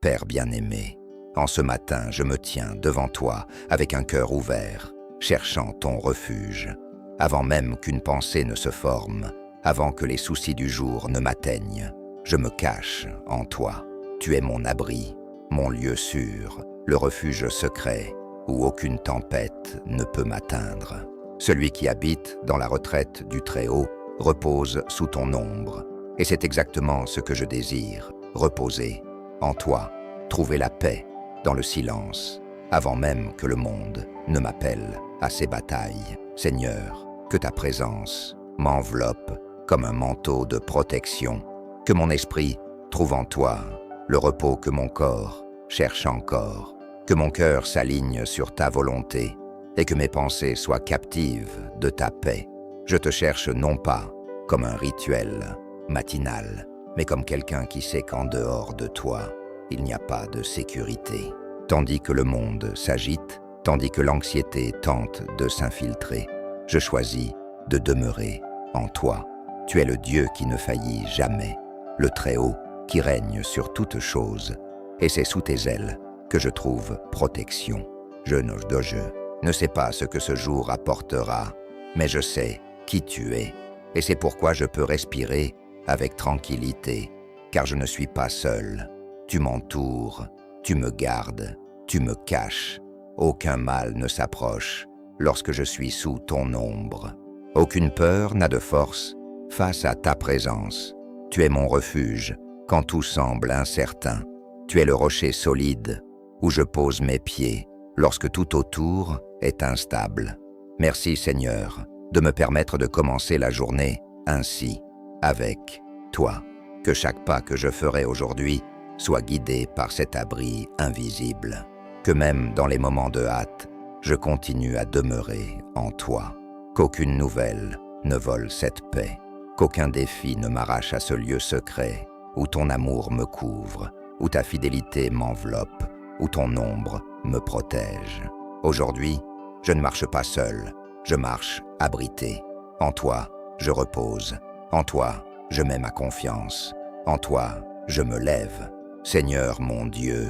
Père bien-aimé, en ce matin, je me tiens devant toi avec un cœur ouvert, cherchant ton refuge. Avant même qu'une pensée ne se forme, avant que les soucis du jour ne m'atteignent, je me cache en toi. Tu es mon abri, mon lieu sûr, le refuge secret où aucune tempête ne peut m'atteindre. Celui qui habite dans la retraite du Très-Haut repose sous ton ombre. Et c'est exactement ce que je désire, reposer en toi, trouver la paix dans le silence, avant même que le monde ne m'appelle à ses batailles. Seigneur, que ta présence m'enveloppe comme un manteau de protection, que mon esprit trouve en toi le repos que mon corps cherche encore, que mon cœur s'aligne sur ta volonté et que mes pensées soient captives de ta paix. Je te cherche non pas comme un rituel matinal, mais comme quelqu'un qui sait qu'en dehors de toi, il n'y a pas de sécurité. Tandis que le monde s'agite, tandis que l'anxiété tente de s'infiltrer, je choisis de demeurer en toi. Tu es le Dieu qui ne faillit jamais, le Très-Haut qui règne sur toute chose, et c'est sous tes ailes que je trouve protection. Je ne sais pas ce que ce jour apportera, mais je sais qui tu es, et c'est pourquoi je peux respirer avec tranquillité, car je ne suis pas seul. Tu m'entoures, tu me gardes, tu me caches. Aucun mal ne s'approche lorsque je suis sous ton ombre. Aucune peur n'a de force face à ta présence. Tu es mon refuge quand tout semble incertain. Tu es le rocher solide où je pose mes pieds lorsque tout autour est instable. Merci Seigneur de me permettre de commencer la journée ainsi, avec toi. Que chaque pas que je ferai aujourd'hui soit guidé par cet abri invisible. Que même dans les moments de hâte, je continue à demeurer en toi. Qu'aucune nouvelle ne vole cette paix. Qu'aucun défi ne m'arrache à ce lieu secret où ton amour me couvre, où ta fidélité m'enveloppe, où ton ombre me protège. Aujourd'hui, je ne marche pas seul, je marche abrité. En toi, je repose. En toi, je mets ma confiance. En toi, je me lève. Seigneur mon Dieu,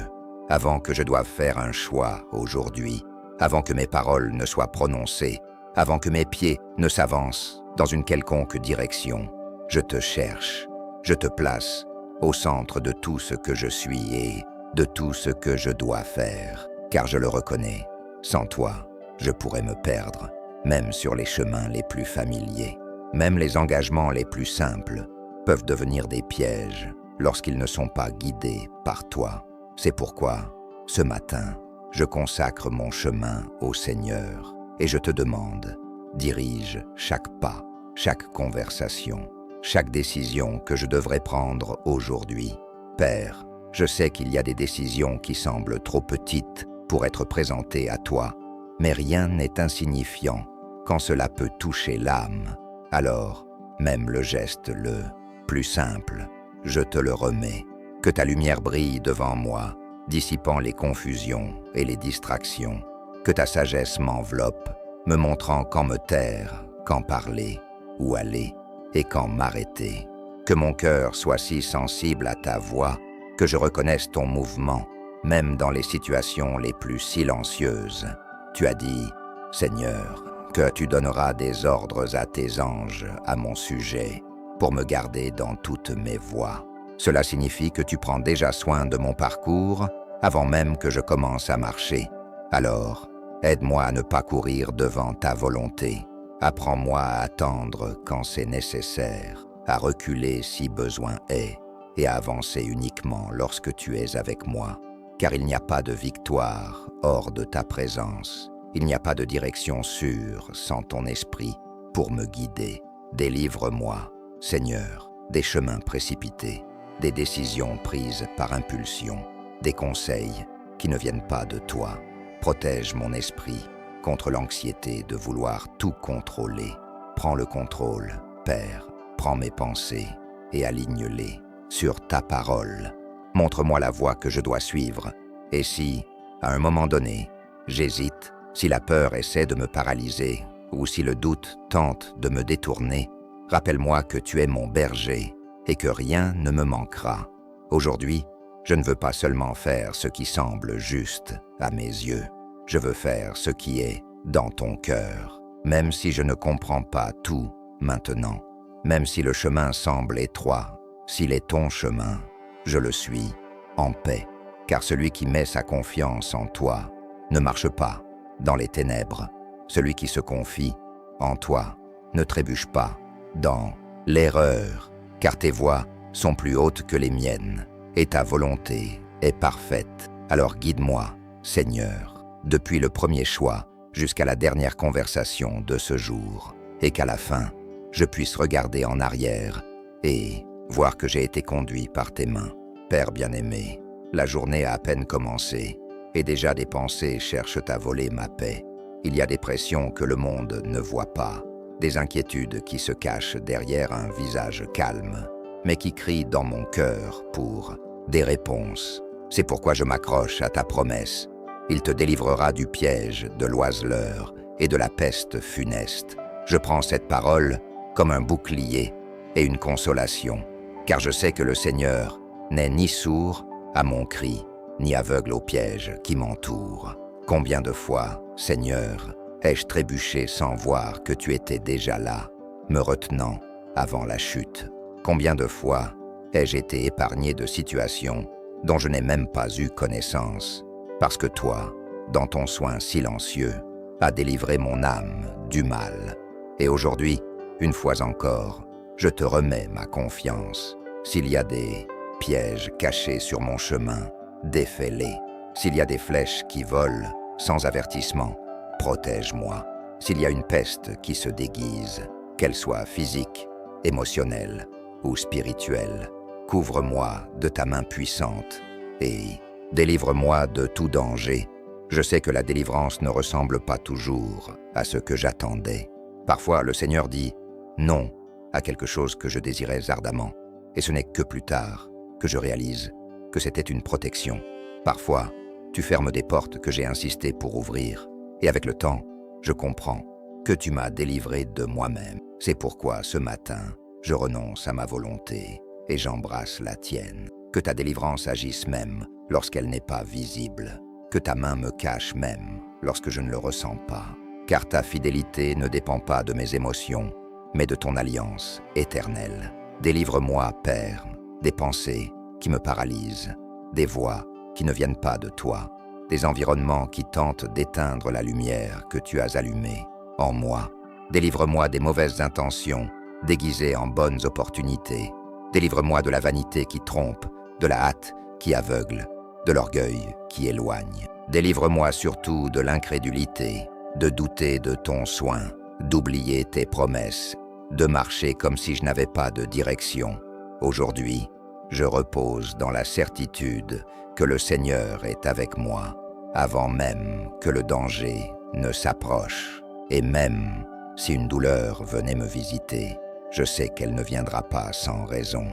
avant que je doive faire un choix aujourd'hui, avant que mes paroles ne soient prononcées, avant que mes pieds ne s'avancent dans une quelconque direction, je te cherche, je te place au centre de tout ce que je suis et de tout ce que je dois faire, car je le reconnais, sans toi, je pourrais me perdre, même sur les chemins les plus familiers. Même les engagements les plus simples peuvent devenir des pièges lorsqu'ils ne sont pas guidés par toi. C'est pourquoi, ce matin, je consacre mon chemin au Seigneur et je te demande, dirige chaque pas, chaque conversation, chaque décision que je devrais prendre aujourd'hui. Père, je sais qu'il y a des décisions qui semblent trop petites pour être présentées à toi, mais rien n'est insignifiant quand cela peut toucher l'âme. Alors, même le geste le plus simple, je te le remets. Que ta lumière brille devant moi, dissipant les confusions et les distractions. Que ta sagesse m'enveloppe, me montrant quand me taire, quand parler, où aller et quand m'arrêter. Que mon cœur soit si sensible à ta voix, que je reconnaisse ton mouvement, même dans les situations les plus silencieuses. Tu as dit, Seigneur, que tu donneras des ordres à tes anges à mon sujet, pour me garder dans toutes mes voies. Cela signifie que tu prends déjà soin de mon parcours avant même que je commence à marcher. Alors, aide-moi à ne pas courir devant ta volonté. Apprends-moi à attendre quand c'est nécessaire, à reculer si besoin est, et à avancer uniquement lorsque tu es avec moi. Car il n'y a pas de victoire hors de ta présence. Il n'y a pas de direction sûre sans ton esprit pour me guider. Délivre-moi, Seigneur, des chemins précipités, des décisions prises par impulsion, des conseils qui ne viennent pas de toi. Protège mon esprit contre l'anxiété de vouloir tout contrôler. Prends le contrôle, Père, prends mes pensées et aligne-les sur ta parole. Montre-moi la voie que je dois suivre. Et si, à un moment donné, j'hésite, si la peur essaie de me paralyser ou si le doute tente de me détourner, rappelle-moi que tu es mon berger et que rien ne me manquera. Aujourd'hui, Je ne veux pas seulement faire ce qui semble juste à mes yeux. Je veux faire ce qui est dans ton cœur. Même si je ne comprends pas tout maintenant, même si le chemin semble étroit, s'il est ton chemin, je le suis en paix. Car celui qui met sa confiance en toi ne marche pas dans les ténèbres. Celui qui se confie en toi ne trébuche pas dans l'erreur, car tes voies sont plus hautes que les miennes, et ta volonté est parfaite. Alors guide-moi, Seigneur, depuis le premier choix jusqu'à la dernière conversation de ce jour, et qu'à la fin, je puisse regarder en arrière et voir que j'ai été conduit par tes mains. Père bien-aimé, la journée a à peine commencé, et déjà des pensées cherchent à voler ma paix. Il y a des pressions que le monde ne voit pas, des inquiétudes qui se cachent derrière un visage calme, mais qui crient dans mon cœur pour des réponses. C'est pourquoi je m'accroche à ta promesse. Il te délivrera du piège de l'oiseleur et de la peste funeste. Je prends cette parole comme un bouclier et une consolation, car je sais que le Seigneur n'est ni sourd à mon cri, ni aveugle aux pièges qui m'entourent. Combien de fois, Seigneur, ai-je trébuché sans voir que tu étais déjà là, me retenant avant la chute? Combien de fois ai-je été épargné de situations dont je n'ai même pas eu connaissance, parce que toi, dans ton soin silencieux, as délivré mon âme du mal. Et aujourd'hui, une fois encore, je te remets ma confiance. S'il y a des pièges cachés sur mon chemin, défais-les. S'il y a des flèches qui volent sans avertissement, protège-moi. S'il y a une peste qui se déguise, qu'elle soit physique, émotionnelle ou spirituelle, couvre-moi de ta main puissante et délivre-moi de tout danger. Je sais que la délivrance ne ressemble pas toujours à ce que j'attendais. Parfois, le Seigneur dit non à quelque chose que je désirais ardemment, et ce n'est que plus tard que je réalise que c'était une protection. Parfois, tu fermes des portes que j'ai insisté pour ouvrir, et avec le temps, je comprends que tu m'as délivré de moi-même. C'est pourquoi ce matin, je renonce à ma volonté et j'embrasse la tienne. Que ta délivrance agisse même lorsqu'elle n'est pas visible, que ta main me cache même lorsque je ne le ressens pas, car ta fidélité ne dépend pas de mes émotions, mais de ton alliance éternelle. Délivre-moi, Père, des pensées qui me paralysent, des voix qui ne viennent pas de toi, des environnements qui tentent d'éteindre la lumière que tu as allumée en moi. Délivre-moi des mauvaises intentions déguisées en bonnes opportunités. Délivre-moi de la vanité qui trompe, de la hâte qui aveugle, de l'orgueil qui éloigne. Délivre-moi surtout de l'incrédulité, de douter de ton soin, d'oublier tes promesses, de marcher comme si je n'avais pas de direction. Aujourd'hui, je repose dans la certitude que le Seigneur est avec moi, avant même que le danger ne s'approche. Et même si une douleur venait me visiter, je sais qu'elle ne viendra pas sans raison,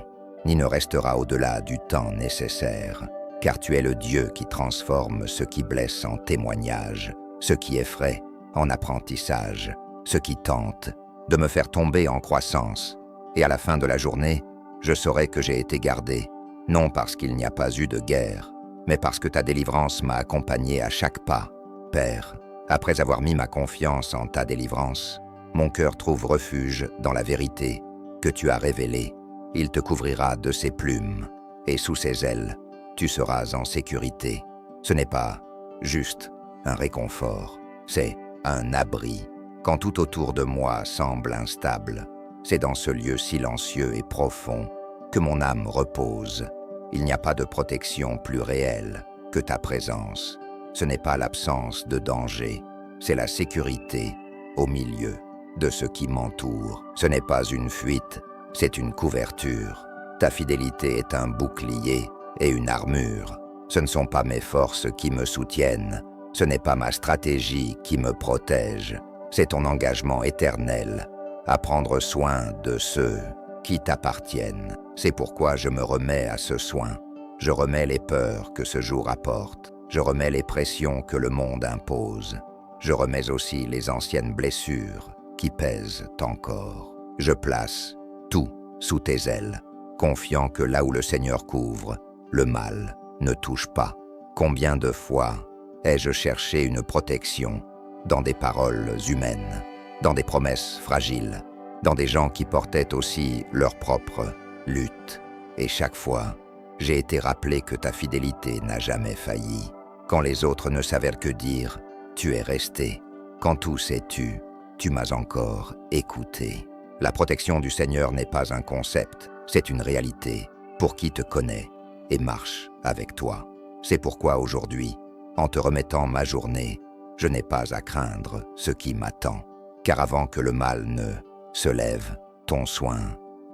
ni ne restera au-delà du temps nécessaire, car tu es le Dieu qui transforme ce qui blesse en témoignage, ce qui effraie en apprentissage, ce qui tente de me faire tomber en croissance. Et à la fin de la journée, je saurai que j'ai été gardé, non parce qu'il n'y a pas eu de guerre, mais parce que ta délivrance m'a accompagné à chaque pas. Père, après avoir mis ma confiance en ta délivrance, mon cœur trouve refuge dans la vérité que tu as révélée. Il te couvrira de ses plumes, et sous ses ailes, tu seras en sécurité. Ce n'est pas juste un réconfort, c'est un abri. Quand tout autour de moi semble instable, c'est dans ce lieu silencieux et profond que mon âme repose. Il n'y a pas de protection plus réelle que ta présence. Ce n'est pas l'absence de danger, c'est la sécurité au milieu de ce qui m'entoure. Ce n'est pas une fuite, c'est une couverture. Ta fidélité est un bouclier et une armure. Ce ne sont pas mes forces qui me soutiennent, ce n'est pas ma stratégie qui me protège, c'est ton engagement éternel à prendre soin de ceux qui t'appartiennent. C'est pourquoi je me remets à ce soin. Je remets les peurs que ce jour apporte. Je remets les pressions que le monde impose. Je remets aussi les anciennes blessures qui pèsent encore. Je place tout sous tes ailes, confiant que là où le Seigneur couvre, le mal ne touche pas. Combien de fois ai-je cherché une protection dans des paroles humaines, dans des promesses fragiles, dans des gens qui portaient aussi leur propre lutte. Et chaque fois, j'ai été rappelé que ta fidélité n'a jamais failli. Quand les autres ne savaient que dire, tu es resté. Quand tout s'est tu m'as encore écouté. La protection du Seigneur n'est pas un concept, c'est une réalité pour qui te connaît et marche avec toi. C'est pourquoi aujourd'hui, en te remettant ma journée, je n'ai pas à craindre ce qui m'attend. Car avant que le mal ne se lève, ton soin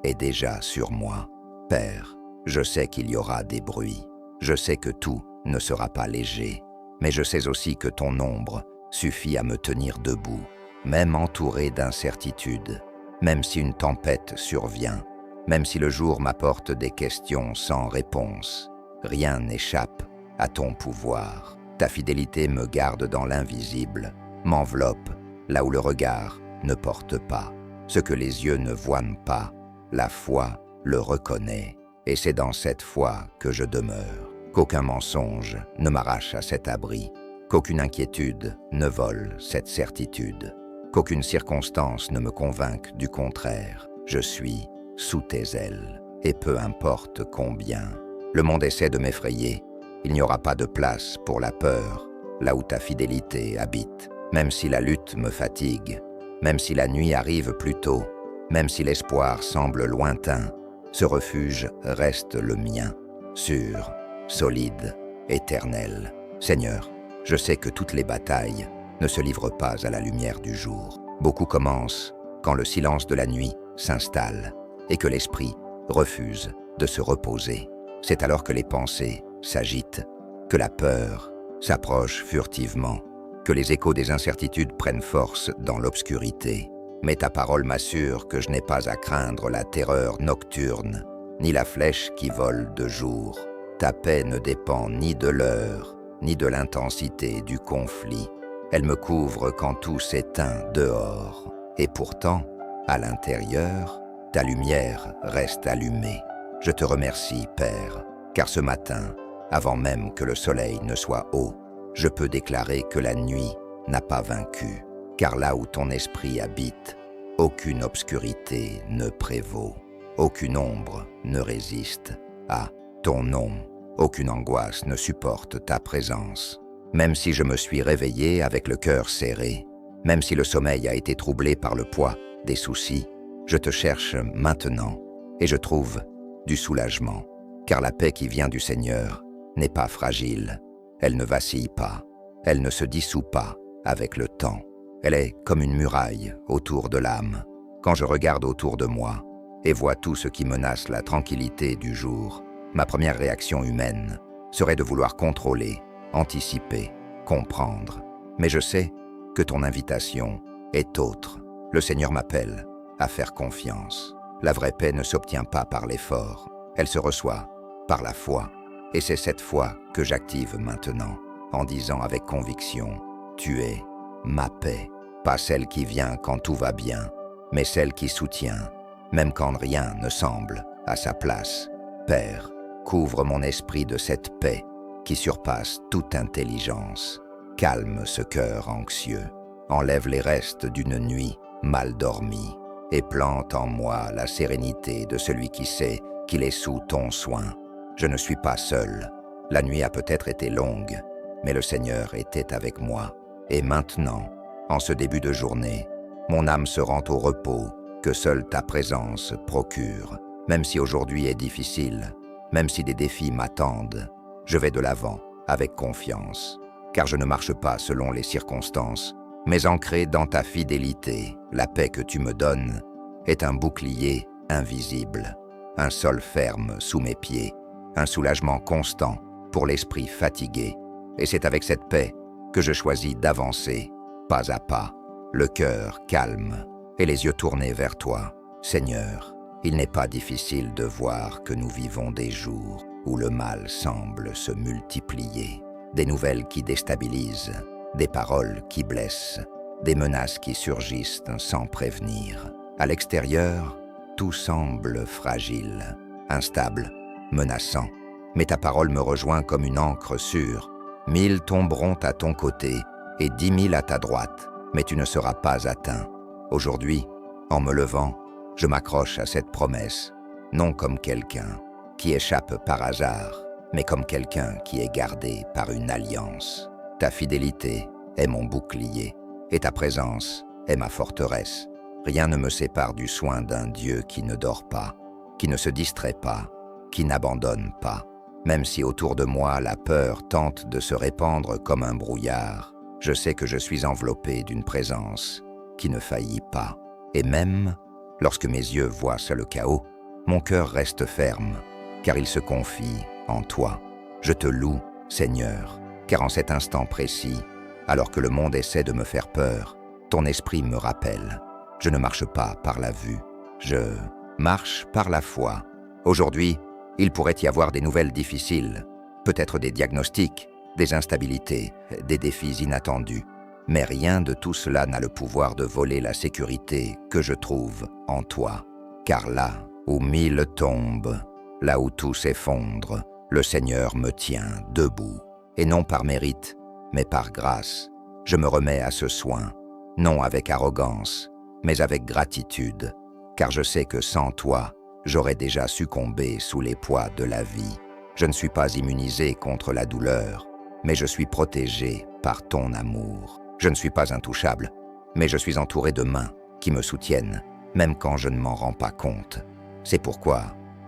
est déjà sur moi. Père, je sais qu'il y aura des bruits. Je sais que tout ne sera pas léger. Mais je sais aussi que ton ombre suffit à me tenir debout, même entouré d'incertitudes, même si une tempête survient, même si le jour m'apporte des questions sans réponse. Rien n'échappe à ton pouvoir. Ta fidélité me garde dans l'invisible, m'enveloppe là où le regard ne porte pas. Ce que les yeux ne voient pas, la foi le reconnaît. Et c'est dans cette foi que je demeure. Qu'aucun mensonge ne m'arrache à cet abri, qu'aucune inquiétude ne vole cette certitude, qu'aucune circonstance ne me convainque du contraire. Je suis sous tes ailes, et peu importe combien le monde essaie de m'effrayer, il n'y aura pas de place pour la peur, là où ta fidélité habite. Même si la lutte me fatigue, même si la nuit arrive plus tôt, même si l'espoir semble lointain, ce refuge reste le mien, sûr, solide, éternel. Seigneur, je sais que toutes les batailles ne se livrent pas à la lumière du jour. Beaucoup commencent quand le silence de la nuit s'installe et que l'esprit refuse de se reposer. C'est alors que les pensées s'agitent, que la peur s'approche furtivement, que les échos des incertitudes prennent force dans l'obscurité. Mais ta parole m'assure que je n'ai pas à craindre la terreur nocturne, ni la flèche qui vole de jour. Ta paix ne dépend ni de l'heure, ni de l'intensité du conflit. Elle me couvre quand tout s'éteint dehors. Et pourtant, à l'intérieur, ta lumière reste allumée. Je te remercie, Père, car ce matin, avant même que le soleil ne soit haut, je peux déclarer que la nuit n'a pas vaincu, car là où ton esprit habite, aucune obscurité ne prévaut, aucune ombre ne résiste à ton nom, aucune angoisse ne supporte ta présence. Même si je me suis réveillé avec le cœur serré, même si le sommeil a été troublé par le poids des soucis, je te cherche maintenant et je trouve du soulagement, car la paix qui vient du Seigneur n'est pas fragile, elle ne vacille pas, elle ne se dissout pas avec le temps. Elle est comme une muraille autour de l'âme. Quand je regarde autour de moi et vois tout ce qui menace la tranquillité du jour, ma première réaction humaine serait de vouloir contrôler, anticiper, comprendre. Mais je sais que ton invitation est autre. Le Seigneur m'appelle à faire confiance. La vraie paix ne s'obtient pas par l'effort, elle se reçoit par la foi. Et c'est cette foi que j'active maintenant, en disant avec conviction, tu es ma paix, pas celle qui vient quand tout va bien, mais celle qui soutient, même quand rien ne semble à sa place. Père, couvre mon esprit de cette paix qui surpasse toute intelligence. Calme ce cœur anxieux, enlève les restes d'une nuit mal dormie et plante en moi la sérénité de celui qui sait qu'il est sous ton soin. Je ne suis pas seul. La nuit a peut-être été longue, mais le Seigneur était avec moi. Et maintenant, en ce début de journée, mon âme se rend au repos que seule ta présence procure. Même si aujourd'hui est difficile, même si des défis m'attendent, je vais de l'avant avec confiance. Car je ne marche pas selon les circonstances, mais ancré dans ta fidélité. La paix que tu me donnes est un bouclier invisible, un sol ferme sous mes pieds, un soulagement constant pour l'esprit fatigué. Et c'est avec cette paix que je choisis d'avancer, pas à pas, le cœur calme et les yeux tournés vers toi. Seigneur, il n'est pas difficile de voir que nous vivons des jours où le mal semble se multiplier. Des nouvelles qui déstabilisent, des paroles qui blessent, des menaces qui surgissent sans prévenir. À l'extérieur, tout semble fragile, instable, menaçant. mais ta parole me rejoint comme une ancre sûre. 1000 tomberont à ton côté et 10 000 à ta droite, mais tu ne seras pas atteint. Aujourd'hui, en me levant, je m'accroche à cette promesse, non comme quelqu'un qui échappe par hasard, mais comme quelqu'un qui est gardé par une alliance. Ta fidélité est mon bouclier, et ta présence est ma forteresse. Rien ne me sépare du soin d'un Dieu qui ne dort pas, qui ne se distrait pas, qui n'abandonne pas. Même si autour de moi la peur tente de se répandre comme un brouillard, je sais que je suis enveloppé d'une présence qui ne faillit pas. Et même lorsque mes yeux voient le chaos, mon cœur reste ferme, car il se confie en toi. Je te loue, Seigneur, car en cet instant précis, alors que le monde essaie de me faire peur, ton esprit me rappelle. Je ne marche pas par la vue, je marche par la foi. Aujourd'hui, il pourrait y avoir des nouvelles difficiles, peut-être des diagnostics, des instabilités, des défis inattendus. Mais rien de tout cela n'a le pouvoir de voler la sécurité que je trouve en toi. Car là où 1000 tombent, là où tout s'effondre, le Seigneur me tient debout. Et non par mérite, mais par grâce. Je me remets à ce soin, non avec arrogance, mais avec gratitude, car je sais que sans toi, j'aurais déjà succombé sous les poids de la vie. Je ne suis pas immunisé contre la douleur, mais je suis protégé par ton amour. Je ne suis pas intouchable, mais je suis entouré de mains qui me soutiennent, même quand je ne m'en rends pas compte. C'est pourquoi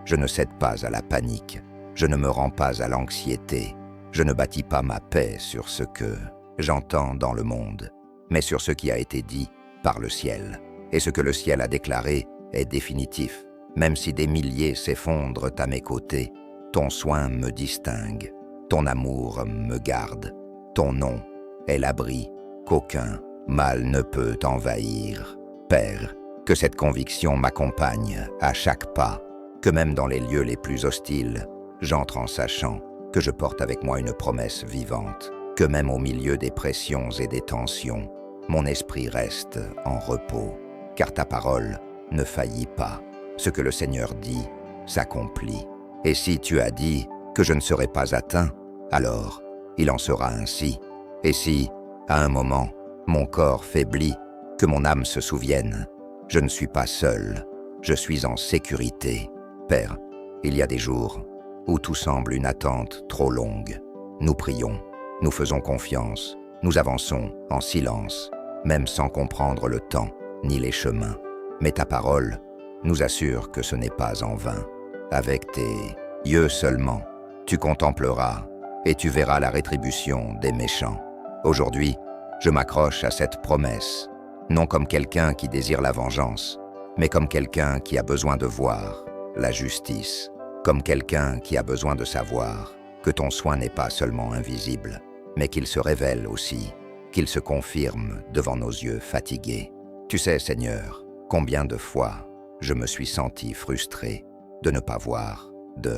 je ne cède pas à la panique, je ne me rends pas à l'anxiété, je ne bâtis pas ma paix sur ce que j'entends dans le monde, mais sur ce qui a été dit par le ciel. Et ce que le ciel a déclaré est définitif. Même si des milliers s'effondrent à mes côtés, ton soin me distingue, ton amour me garde, ton nom est l'abri qu'aucun mal ne peut envahir. Père, que cette conviction m'accompagne à chaque pas, que même dans les lieux les plus hostiles, j'entre en sachant que je porte avec moi une promesse vivante, que même au milieu des pressions et des tensions, mon esprit reste en repos, car ta parole ne faillit pas. Ce que le Seigneur dit s'accomplit. Et si tu as dit que je ne serai pas atteint, alors il en sera ainsi. Et si, à un moment, mon corps faiblit, que mon âme se souvienne, je ne suis pas seul, je suis en sécurité. Père, il y a des jours où tout semble une attente trop longue. Nous prions, nous faisons confiance, nous avançons en silence, même sans comprendre le temps ni les chemins. Mais ta parole nous assure que ce n'est pas en vain. Avec tes yeux seulement, tu contempleras et tu verras la rétribution des méchants. Aujourd'hui, je m'accroche à cette promesse, non comme quelqu'un qui désire la vengeance, mais comme quelqu'un qui a besoin de voir la justice, comme quelqu'un qui a besoin de savoir que ton soin n'est pas seulement invisible, mais qu'il se révèle aussi, qu'il se confirme devant nos yeux fatigués. Tu sais, Seigneur, combien de fois je me suis senti frustré de ne pas voir de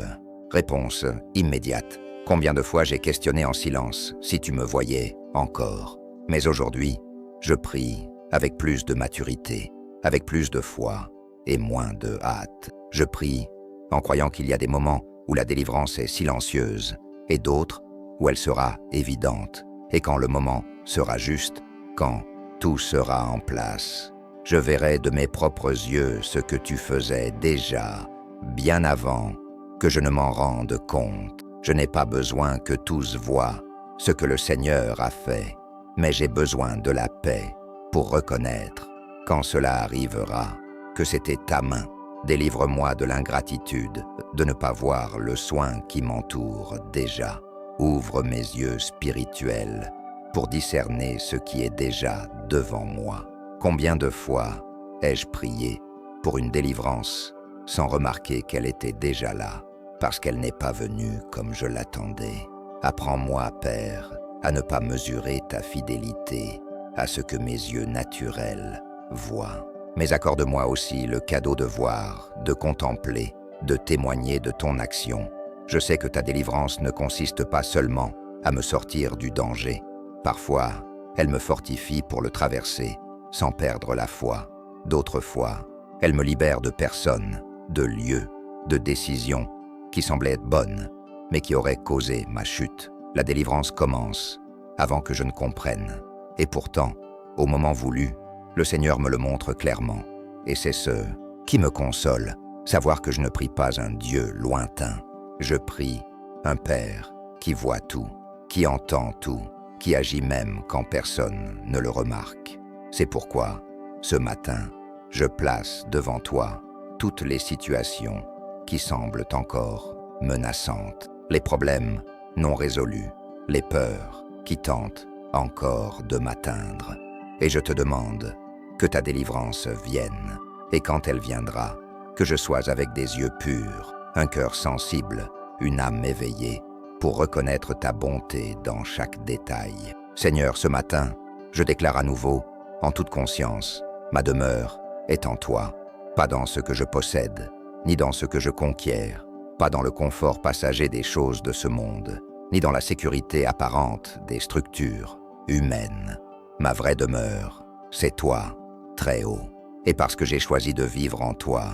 réponse immédiate. Combien de fois j'ai questionné en silence si tu me voyais encore. Mais aujourd'hui, je prie avec plus de maturité, avec plus de foi et moins de hâte. Je prie en croyant qu'il y a des moments où la délivrance est silencieuse et d'autres où elle sera évidente. Et quand le moment sera juste, quand tout sera en place, je verrai de mes propres yeux ce que tu faisais déjà, bien avant que je ne m'en rende compte. Je n'ai pas besoin que tous voient ce que le Seigneur a fait, mais j'ai besoin de la paix pour reconnaître, quand cela arrivera, que c'était ta main. Délivre-moi de l'ingratitude, de ne pas voir le soin qui m'entoure déjà. Ouvre mes yeux spirituels pour discerner ce qui est déjà devant moi. Combien de fois ai-je prié pour une délivrance sans remarquer qu'elle était déjà là, parce qu'elle n'est pas venue comme je l'attendais. Apprends-moi, Père, à ne pas mesurer ta fidélité à ce que mes yeux naturels voient. Mais accorde-moi aussi le cadeau de voir, de contempler, de témoigner de ton action. Je sais que ta délivrance ne consiste pas seulement à me sortir du danger. Parfois, elle me fortifie pour le traverser, sans perdre la foi. D'autres fois, elle me libère de personnes, de lieux, de décisions qui semblaient être bonnes, mais qui aurait causé ma chute. La délivrance commence avant que je ne comprenne. Et pourtant, au moment voulu, le Seigneur me le montre clairement. Et c'est ce qui me console, savoir que je ne prie pas un Dieu lointain. Je prie un Père qui voit tout, qui entend tout, qui agit même quand personne ne le remarque. C'est pourquoi, ce matin, je place devant toi toutes les situations qui semblent encore menaçantes, les problèmes non résolus, les peurs qui tentent encore de m'atteindre. Et je te demande que ta délivrance vienne, et quand elle viendra, que je sois avec des yeux purs, un cœur sensible, une âme éveillée, pour reconnaître ta bonté dans chaque détail. Seigneur, ce matin, je déclare à nouveau, en toute conscience, ma demeure est en toi, pas dans ce que je possède, ni dans ce que je conquiers, pas dans le confort passager des choses de ce monde, ni dans la sécurité apparente des structures humaines. Ma vraie demeure, c'est toi, très haut. Et parce que j'ai choisi de vivre en toi,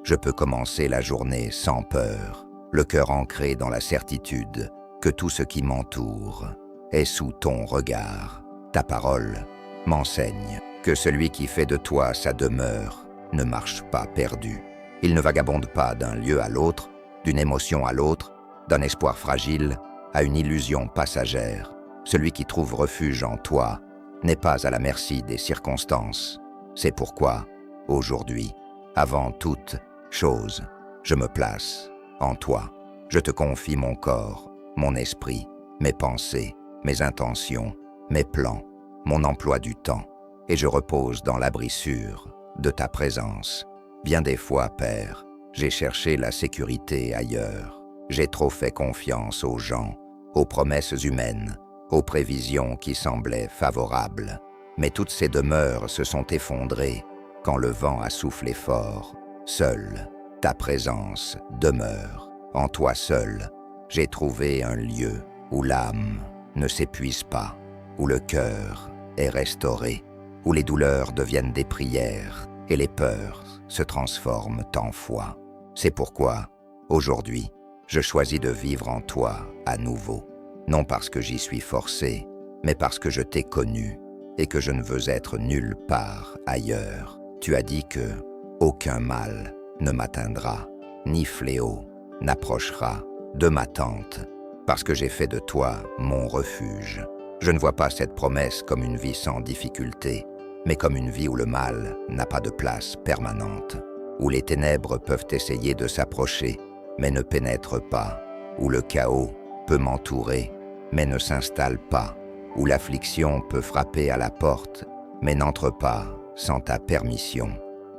je peux commencer la journée sans peur, le cœur ancré dans la certitude que tout ce qui m'entoure est sous ton regard. Ta parole m'enseigne que celui qui fait de toi sa demeure ne marche pas perdu. Il ne vagabonde pas d'un lieu à l'autre, d'une émotion à l'autre, d'un espoir fragile à une illusion passagère. Celui qui trouve refuge en toi n'est pas à la merci des circonstances. C'est pourquoi, aujourd'hui, avant toute chose, je me place en toi. Je te confie mon corps, mon esprit, mes pensées, mes intentions, mes plans, mon emploi du temps, et je repose dans l'abri sûr de ta présence. Bien des fois, Père, j'ai cherché la sécurité ailleurs. J'ai trop fait confiance aux gens, aux promesses humaines, aux prévisions qui semblaient favorables. Mais toutes ces demeures se sont effondrées quand le vent a soufflé fort. Seule ta présence demeure. En toi seul, j'ai trouvé un lieu où l'âme ne s'épuise pas, où le cœur est restauré, où les douleurs deviennent des prières et les peurs se transforment en foi. C'est pourquoi, aujourd'hui, je choisis de vivre en toi à nouveau. Non parce que j'y suis forcé, mais parce que je t'ai connu et que je ne veux être nulle part ailleurs. Tu as dit que aucun mal ne m'atteindra, ni fléau n'approchera de ma tente, parce que j'ai fait de toi mon refuge. Je ne vois pas cette promesse comme une vie sans difficulté, mais comme une vie où le mal n'a pas de place permanente, où les ténèbres peuvent essayer de s'approcher, mais ne pénètrent pas, où le chaos peut m'entourer, mais ne s'installe pas, où l'affliction peut frapper à la porte, mais n'entre pas sans ta permission.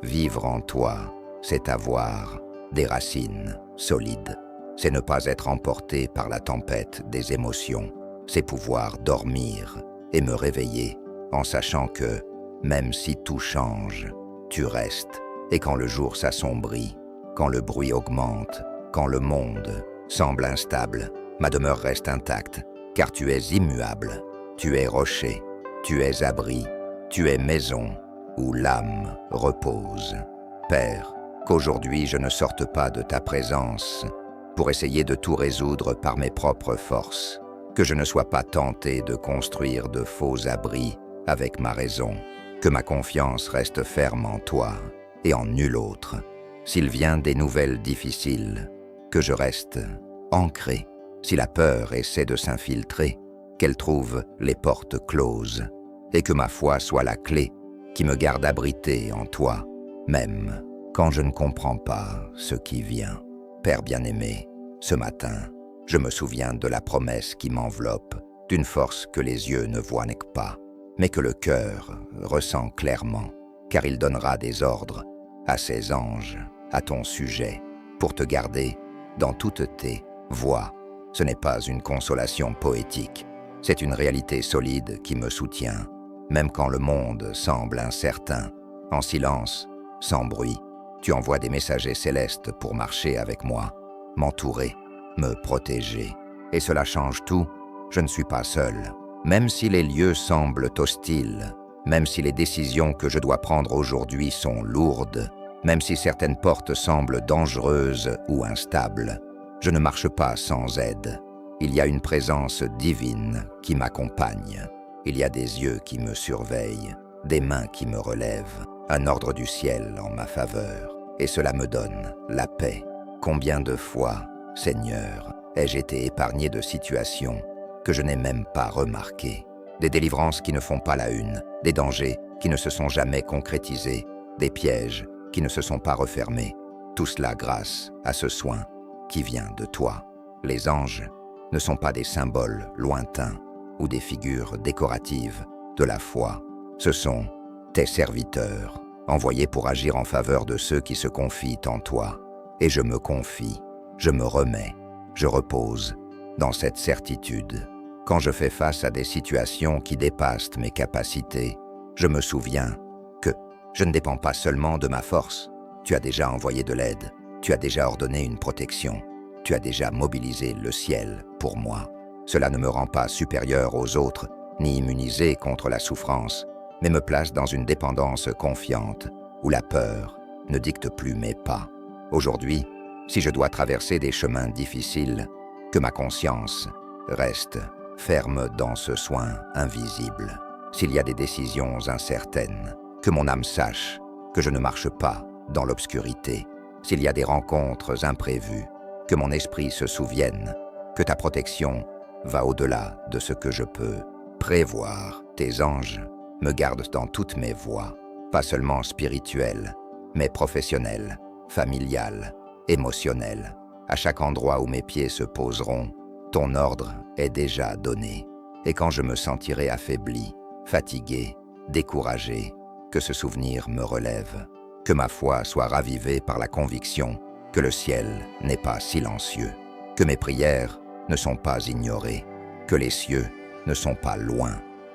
Vivre en toi, c'est avoir des racines solides. C'est ne pas être emporté par la tempête des émotions. C'est pouvoir dormir et me réveiller en sachant que, même si tout change, tu restes. Et quand le jour s'assombrit, quand le bruit augmente, quand le monde semble instable, ma demeure reste intacte, car tu es immuable. Tu es rocher, tu es abri, tu es maison où l'âme repose. Père, qu'aujourd'hui je ne sorte pas de ta présence pour essayer de tout résoudre par mes propres forces, que je ne sois pas tenté de construire de faux abris avec ma raison, que ma confiance reste ferme en toi et en nul autre. S'il vient des nouvelles difficiles, que je reste ancré. Si la peur essaie de s'infiltrer, qu'elle trouve les portes closes, et que ma foi soit la clé qui me garde abrité en toi, même quand je ne comprends pas ce qui vient. Père bien-aimé, ce matin, je me souviens de la promesse qui m'enveloppe, d'une force que les yeux ne voient pas, mais que le cœur ressent clairement, car il donnera des ordres à ses anges, à ton sujet, pour te garder dans toutes tes voies. Ce n'est pas une consolation poétique, c'est une réalité solide qui me soutient, même quand le monde semble incertain. En silence, sans bruit, tu envoies des messagers célestes pour marcher avec moi, m'entourer, me protéger. Et cela change tout, je ne suis pas seul. Même si les lieux semblent hostiles, même si les décisions que je dois prendre aujourd'hui sont lourdes, même si certaines portes semblent dangereuses ou instables, Je ne marche pas sans aide. Il y a une présence divine qui m'accompagne. Il y a des yeux qui me surveillent, des mains qui me relèvent, un ordre du ciel en ma faveur. Et cela me donne la paix. Combien de fois, Seigneur, ai-je été épargné de situations que je n'ai même pas remarquées, des délivrances qui ne font pas la une, des dangers qui ne se sont jamais concrétisés, des pièges qui ne se sont pas refermés, tout cela grâce à ce soin qui vient de toi. Les anges ne sont pas des symboles lointains ou des figures décoratives de la foi, ce sont tes serviteurs, envoyés pour agir en faveur de ceux qui se confient en toi. Et je me confie, je me remets, je repose dans cette certitude. Quand je fais face à des situations qui dépassent mes capacités, je me souviens que je ne dépends pas seulement de ma force. Tu as déjà envoyé de l'aide, tu as déjà ordonné une protection, tu as déjà mobilisé le ciel pour moi. Cela ne me rend pas supérieur aux autres, ni immunisé contre la souffrance, mais me place dans une dépendance confiante, où la peur ne dicte plus mes pas. Aujourd'hui, si je dois traverser des chemins difficiles, que ma conscience reste ferme dans ce soin invisible. S'il y a des décisions incertaines, que mon âme sache que je ne marche pas dans l'obscurité. S'il y a des rencontres imprévues, que mon esprit se souvienne que ta protection va au-delà de ce que je peux prévoir. Tes anges me gardent dans toutes mes voies, pas seulement spirituelles, mais professionnelles, familiales, émotionnelles. À chaque endroit où mes pieds se poseront, ton ordre est déjà donné. Et quand je me sentirai affaibli, fatigué, découragé, que ce souvenir me relève, que ma foi soit ravivée par la conviction que le ciel n'est pas silencieux, que mes prières ne sont pas ignorées, que les cieux ne sont pas loin.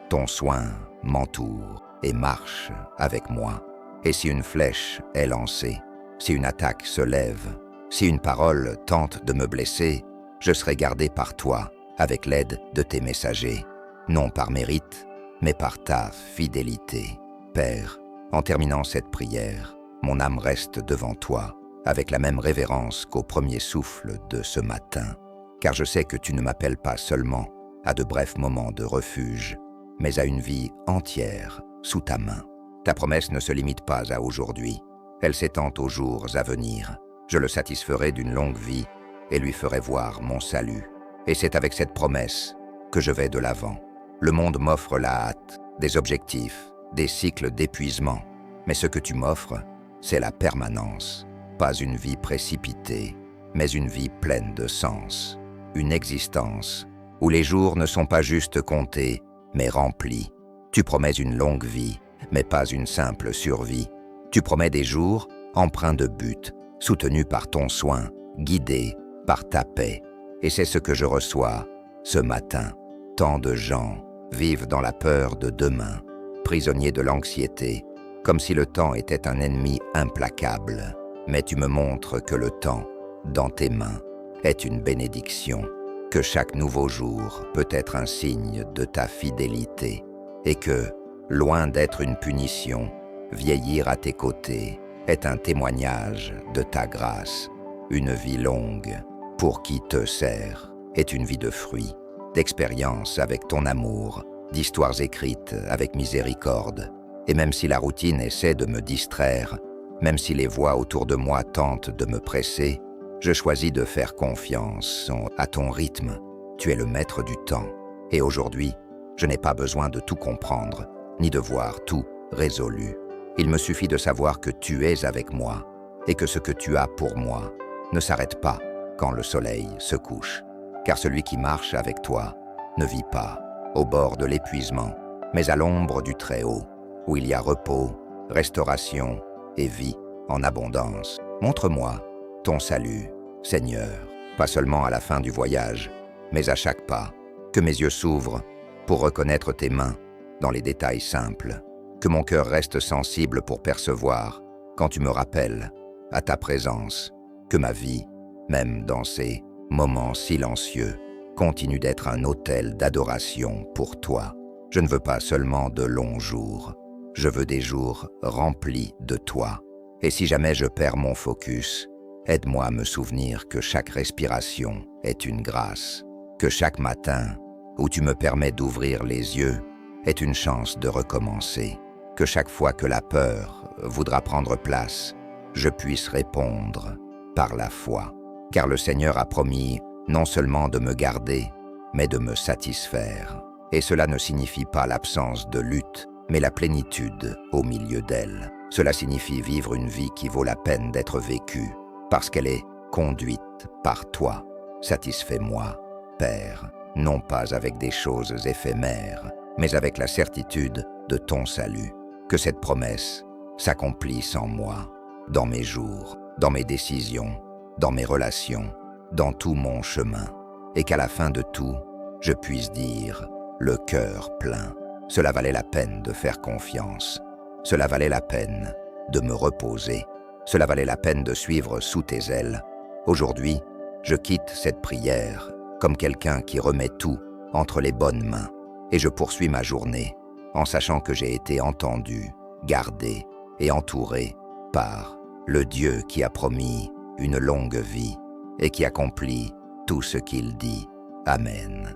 Ton soin m'entoure et marche avec moi. Et si une flèche est lancée, si une attaque se lève, si une parole tente de me blesser, je serai gardé par toi avec l'aide de tes messagers, non par mérite, mais par ta fidélité. Père, en terminant cette prière, mon âme reste devant toi avec la même révérence qu'au premier souffle de ce matin, car je sais que tu ne m'appelles pas seulement à de brefs moments de refuge, mais à une vie entière sous ta main. Ta promesse ne se limite pas à aujourd'hui, elle s'étend aux jours à venir. Je le satisferai d'une longue vie et lui ferai voir mon salut. Et c'est avec cette promesse que je vais de l'avant. Le monde m'offre la hâte, des objectifs, des cycles d'épuisement. Mais ce que tu m'offres, c'est la permanence. Pas une vie précipitée, mais une vie pleine de sens. Une existence où les jours ne sont pas juste comptés, mais remplis. Tu promets une longue vie, mais pas une simple survie. Tu promets des jours empreints de but, soutenus par ton soin, guidés par ta paix. Et c'est ce que je reçois ce matin. Tant de gens vivent dans la peur de demain, prisonniers de l'anxiété, comme si le temps était un ennemi implacable. Mais tu me montres que le temps, dans tes mains, est une bénédiction, que chaque nouveau jour peut être un signe de ta fidélité, et que, loin d'être une punition, vieillir à tes côtés est un témoignage de ta grâce. Une vie longue, pour qui te sert, est une vie de fruits, d'expériences avec ton amour, d'histoires écrites avec miséricorde. Et même si la routine essaie de me distraire, même si les voix autour de moi tentent de me presser, je choisis de faire confiance à ton rythme. Tu es le maître du temps. Et aujourd'hui, je n'ai pas besoin de tout comprendre, ni de voir tout résolu. Il me suffit de savoir que tu es avec moi et que ce que tu as pour moi ne s'arrête pas quand le soleil se couche. Car celui qui marche avec toi ne vit pas au bord de l'épuisement, mais à l'ombre du Très-Haut, où il y a repos, restauration et vie en abondance. Montre-moi ton salut, Seigneur, pas seulement à la fin du voyage, mais à chaque pas, que mes yeux s'ouvrent pour reconnaître tes mains dans les détails simples, que mon cœur reste sensible pour percevoir, quand tu me rappelles, à ta présence, que ma vie, même dans ces moments silencieux, continue d'être un autel d'adoration pour toi. Je ne veux pas seulement de longs jours, je veux des jours remplis de toi. Et si jamais je perds mon focus, Aide-moi à me souvenir que chaque respiration est une grâce, que chaque matin où tu me permets d'ouvrir les yeux est une chance de recommencer, que chaque fois que la peur voudra prendre place, je puisse répondre par la foi. Car le Seigneur a promis non seulement de me garder, mais de me satisfaire. Et cela ne signifie pas l'absence de lutte, mais la plénitude au milieu d'elle. Cela signifie vivre une vie qui vaut la peine d'être vécue, parce qu'elle est conduite par toi. Satisfais-moi, Père, non pas avec des choses éphémères, mais avec la certitude de ton salut. Que cette promesse s'accomplisse en moi, dans mes jours, dans mes décisions, dans mes relations, dans tout mon chemin, et qu'à la fin de tout, je puisse dire, le cœur plein, cela valait la peine de faire confiance, cela valait la peine de me reposer, cela valait la peine de suivre sous tes ailes. Aujourd'hui, je quitte cette prière comme quelqu'un qui remet tout entre les bonnes mains, et je poursuis ma journée en sachant que j'ai été entendu, gardé et entouré par le Dieu qui a promis une longue vie et qui accomplit tout ce qu'il dit. Amen.